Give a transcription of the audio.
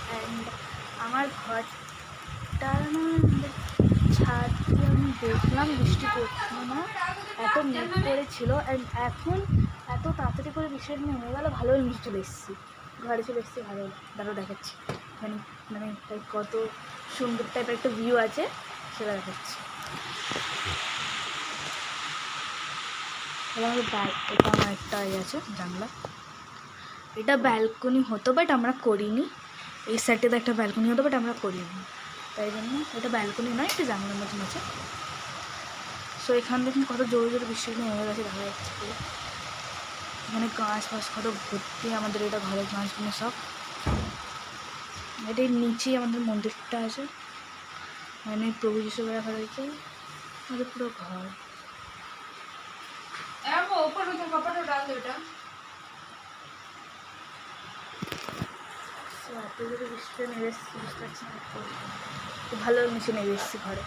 And আমার ঘরটার না ছাদ দিয়ে আমি দেখলাম বৃষ্টি পড়ছিল না, এত মেঘ করেছিল। অ্যান্ড এখন এত তাড়াতাড়ি করে বৃষ্টিটা নেমে গেলো, ভালোই নিচে চলে এসেছি, ঘরে চলে এসেছি, ভালো দাঁড়ো দেখাচ্ছি। এখানে মানে কত সুন্দর টাইপের একটা ভিউ আছে সেটা দেখাচ্ছি। এটা আমার একটা আছে জানলা, এটা ব্যালকনি হতো বাট আমরা করিনি। এই সাইডে তো একটা ব্যালকনি হতো বাট আমরা করিনি, তাই জন্য এটা ব্যালকনি নয়, এটা জানলার মতন আছে। সো এখান দেখুন কত জোরে জোরে বৃষ্টি নেমে গেছে, দেখা যাচ্ছে পুরো। এখানে গাছ ফাছ কত ভর্তি, আমাদের এটা ঘরের গাছগুলো সব। এটার নিচেই আমাদের মন্দিরটা আছে, মানে প্রভু যিশু রাখা রয়েছে, আমাদের পুরো ঘর। এত জোরে বৃষ্টিটা নেমে এসেছি, বুঝতে পারছি না, খুব ভালো নিচে নেমে এসেছি ঘরে।